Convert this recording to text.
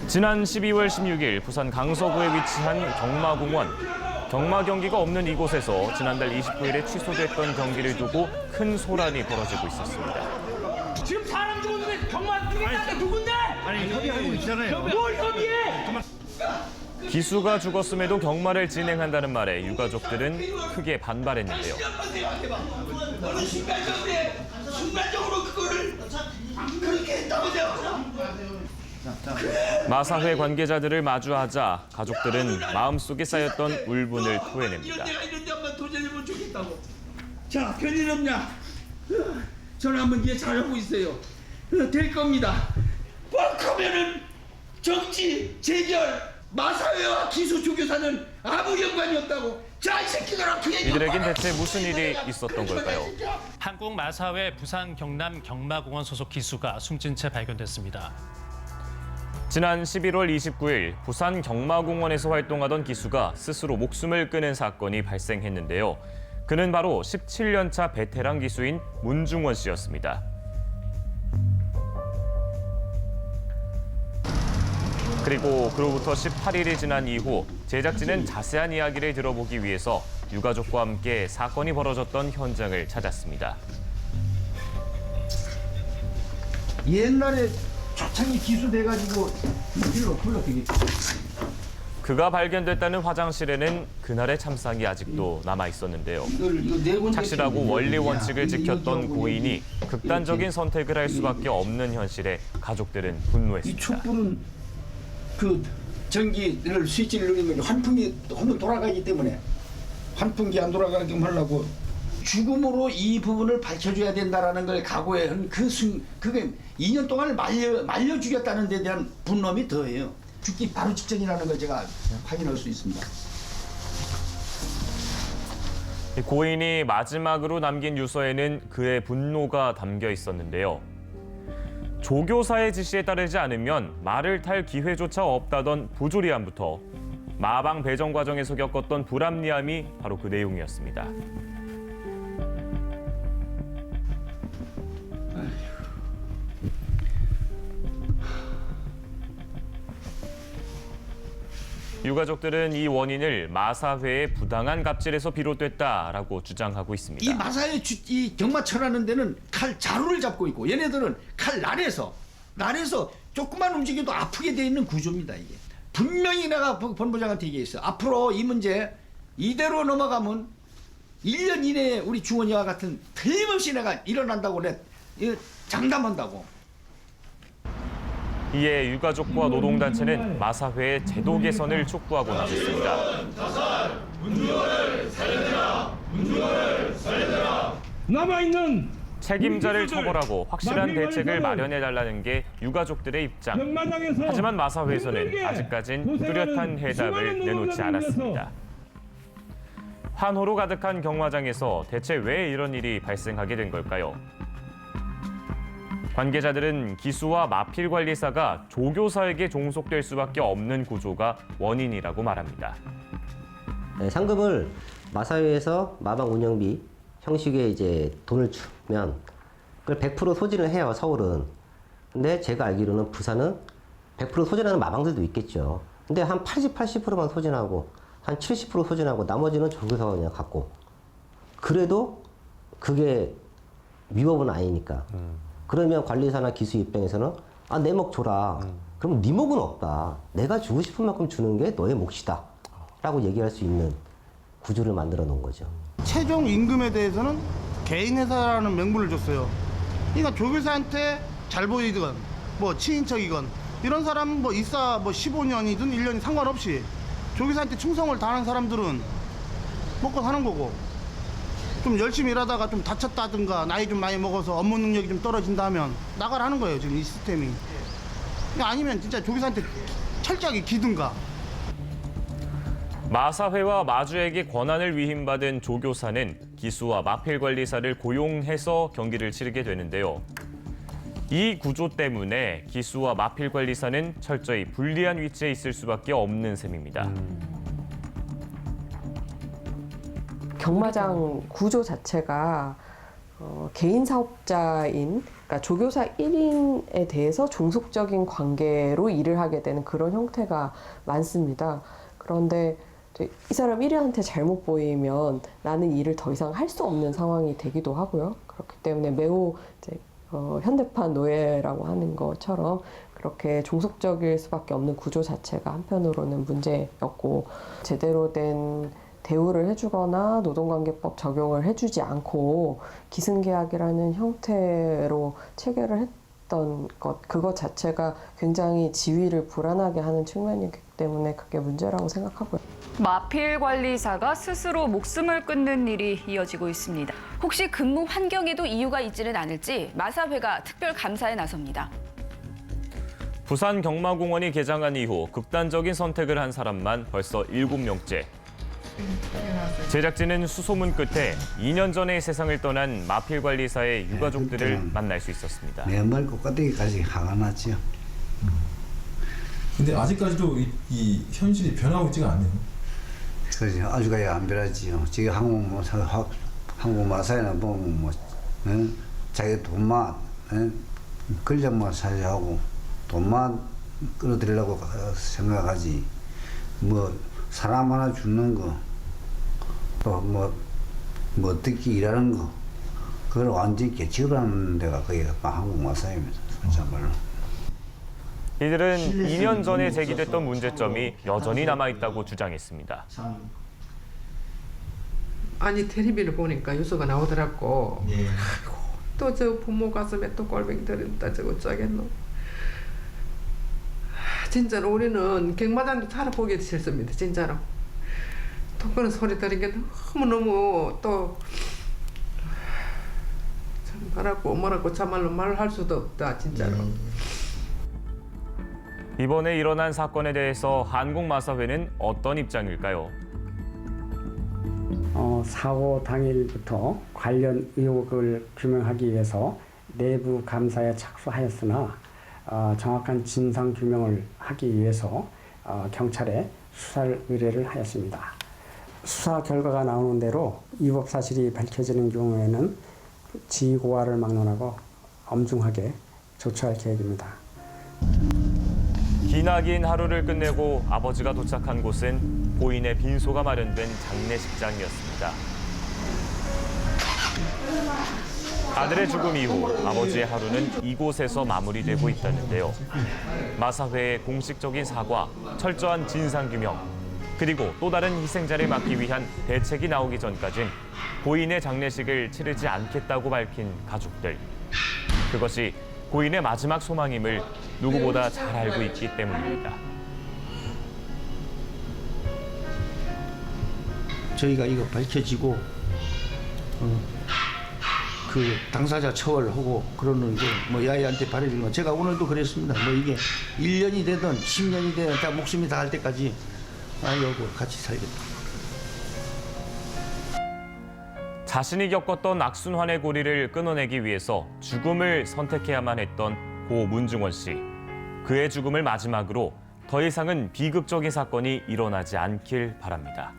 지난 12월 16일 부산 강서구에 위치한 경마공원. 경마 경기가 없는 이곳에서 지난달 29일에 취소됐던 경기를 두고 큰 소란이 벌어지고 있었습니다. 지금 사람 죽었는데 경마 뛰겠다는데 누군데? 아니 협의하고 있잖아요. 뭘 협의해? 기수가 죽었음에도 경마를 진행한다는 말에 유가족들은 크게 반발했는데요. 어느 순간적으로 그거를 그렇게 했다고 생각하죠? 마사회 관계자들을 마주하자 가족들은 마음속에 쌓였던 울분을 토해냅니다. 내가 이런 데 한번 도전해보면 좋겠다고. 자, 별일 없냐? 저는 한번 이해 잘하고 있어요. 될 겁니다. 뻑하면은 정치, 재결, 마사회와 기수 조교사는 아무 연관이 없다고. 자, 이 새끼들아 그 얘기. 이들에겐 대체 무슨 일이 있었던 걸까요? 한국 마사회 부산 경남 경마공원 소속 기수가 숨진 채 발견됐습니다. 지난 11월 29일 부산 경마공원에서 활동하던 기수가 스스로 목숨을 끊은 사건이 발생했는데요. 그는 바로 17년차 베테랑 기수인 문중원 씨였습니다. 그리고 그로부터 18일이 지난 이후 제작진은 자세한 이야기를 들어보기 위해서 유가족과 함께 사건이 벌어졌던 현장을 찾았습니다. 옛날에 초창기 기수돼가지고 일로 불러되겠죠. 그가 발견됐다는 화장실에는 그날의 참상이 아직도 남아 있었는데요. 착실하고 원리 원칙을 지켰던 고인이 극단적인 선택을 할 수밖에 없는 현실에 가족들은 이 분노했습니다. 촛불은 그 전기를 스위치를 누르면 환풍기 한번 돌아가기 때문에 환풍기 안 돌아가게 하려고 죽음으로 이 부분을 밝혀줘야 된다라는 걸 각오한 그게 2년 동안 말려 죽였다는 데 대한 분노이 더해요. 죽기 바로 직전이라는 걸 제가 확인할 수 있습니다. 고인이 마지막으로 남긴 유서에는 그의 분노가 담겨 있었는데요. 조교사의 지시에 따르지 않으면 말을 탈 기회조차 없다던 부조리함부터 마방 배정 과정에서 겪었던 불합리함이 바로 그 내용이었습니다. 유가족들은 이 원인을 마사회의 부당한 갑질에서 비롯됐다라고 주장하고 있습니다. 이 마사회 이 경마처라는 데는 칼 자루를 잡고 있고 얘네들은 칼 날에서 조금만 움직여도 아프게 돼 있는 구조입니다. 이게 분명히 내가 본부장한테 얘기했어요. 앞으로 이 문제 이대로 넘어가면 1년 이내에 우리 중원이와 같은 틀림없이 내가 일어난다고 장담한다고. 이에 유가족과 노동단체는 마사회의 제도 개선을 촉구하고 나섰습니다. 남아있는 책임자를 처벌하고 확실한 대책을 마련해달라는 게 유가족들의 입장. 경마장에서 하지만 마사회에서는 힘들게 아직까진 뚜렷한 해답을 내놓지 않았습니다. 환호로 가득한 경마장에서 대체 왜 이런 일이 발생하게 된 걸까요? 관계자들은 기수와 마필관리사가 조교사에게 종속될 수밖에 없는 구조가 원인이라고 말합니다. 상금을 마사회에서 마방 운영비 형식의 이제 돈을 주면 그걸 100% 소진을 해요, 서울은. 근데 제가 알기로는 부산은 100% 소진하는 마방들도 있겠죠. 근데 한 80%만 소진하고 한 70% 소진하고 나머지는 조교사가 그냥 갖고. 그래도 그게 위법은 아니니까. 그러면 관리사나 기수 입장에서는 내 목 줘라. 그럼 네 목은 없다. 내가 주고 싶은 만큼 주는 게 너의 몫이다. 라고 얘기할 수 있는 구조를 만들어 놓은 거죠. 최종 임금에 대해서는 개인 회사라는 명분을 줬어요. 그러니까 조교사한테 잘 보이건 뭐 친인척이건 이런 사람 뭐 입사 뭐 15년이든 1년이 상관없이 조교사한테 충성을 다하는 사람들은 먹고 사는 거고, 좀 열심히 일하다가 좀 다쳤다든가 나이 좀 많이 먹어서 업무 능력이 좀 떨어진다 하면 나가라는 거예요, 지금 이 시스템이. 아니면 진짜 조교사한테 철저하게 기든가. 마사회와 마주에게 권한을 위임받은 조교사는 기수와 마필관리사를 고용해서 경기를 치르게 되는데요. 이 구조 때문에 기수와 마필관리사는 철저히 불리한 위치에 있을 수밖에 없는 셈입니다. 경마장 구조 자체가 개인 사업자인, 그러니까 조교사 1인에 대해서 종속적인 관계로 일을 하게 되는 그런 형태가 많습니다. 그런데 이 사람 1인한테 잘못 보이면 나는 일을 더 이상 할 수 없는 상황이 되기도 하고요. 그렇기 때문에 매우 이제 현대판 노예라고 하는 것처럼 그렇게 종속적일 수밖에 없는 구조 자체가 한편으로는 문제였고, 제대로 된 대우를 해주거나 노동관계법 적용을 해주지 않고 기승계약이라는 형태로 체결을 했던 것, 그것 자체가 굉장히 지위를 불안하게 하는 측면이기 때문에 그게 문제라고 생각하고요. 마필 관리사가 스스로 목숨을 끊는 일이 이어지고 있습니다. 혹시 근무 환경에도 이유가 있지는 않을지 마사회가 특별 감사에 나섭니다. 부산 경마공원이 개장한 이후 극단적인 선택을 한 사람만 벌써 7명째. 제작진은 수소문 끝에 2년 전에 세상을 떠난 마필 관리사의 유가족들을 만날 수 있었습니다. 내 말고 껍데기까지 화가 났지요. 근데 아직까지도 이 현실이 변하고 있지가 않네요. 그렇죠. 아직까지 안 변하지요. 지금 한국 마사에는 보면 뭐 자기 돈만 권력만 사려하고 돈만 끌어들이려고 생각하지. 뭐 사람 하나 죽는 거, 또 뭐 어떻게 일하는 거, 그걸 완전히 개치우라는 데가 거기가 한국 마사입니다. 정말로. 이들은 2년 전에 제기됐던 문제점이 여전히 남아있다고 주장했습니다. 아니 텔레비를 보니까 뉴스가 나오더라고. 예. 또 저 부모 가슴에 또 골뱅이 들었다 저거 짜겠노. 진짜로 우리는 경마장도 살아보기 싫습니다. 진짜로. 또 그런 소리 들은 게 너무너무 또 참 뭐라고 참말로 말할 수도 없다. 진짜로. 이번에 일어난 사건에 대해서 한국마사회는 어떤 입장일까요? 사고 당일부터 관련 의혹을 규명하기 위해서 내부 감사에 착수하였으나 정확한 진상 규명을 하기 위해서 경찰에 수사를 의뢰를 하였습니다. 수사 결과가 나오는 대로 위법 사실이 밝혀지는 경우에는 지고와를 막론하고 엄중하게 조처할 계획입니다. 기나긴 하루를 끝내고 아버지가 도착한 곳은 고인의 빈소가 마련된 장례식장이었습니다. 아들의 죽음 이후 아버지의 하루는 이곳에서 마무리되고 있다는데요. 마사회의 공식적인 사과, 철저한 진상규명, 그리고 또 다른 희생자를 막기 위한 대책이 나오기 전까진 고인의 장례식을 치르지 않겠다고 밝힌 가족들. 그것이 고인의 마지막 소망임을 누구보다 잘 알고 있기 때문입니다. 저희가 이거 밝혀지고 그 당사자 처벌하고 그러는 게 뭐 야이한테 바라는 건 제가 오늘도 그랬습니다. 뭐 이게 1년이 되든 10년이 되든 다 목숨이 다할 때까지 아이하고 같이 살겠다. 자신이 겪었던 악순환의 고리를 끊어내기 위해서 죽음을 선택해야만 했던 고 문중원 씨. 그의 죽음을 마지막으로 더 이상은 비극적인 사건이 일어나지 않길 바랍니다.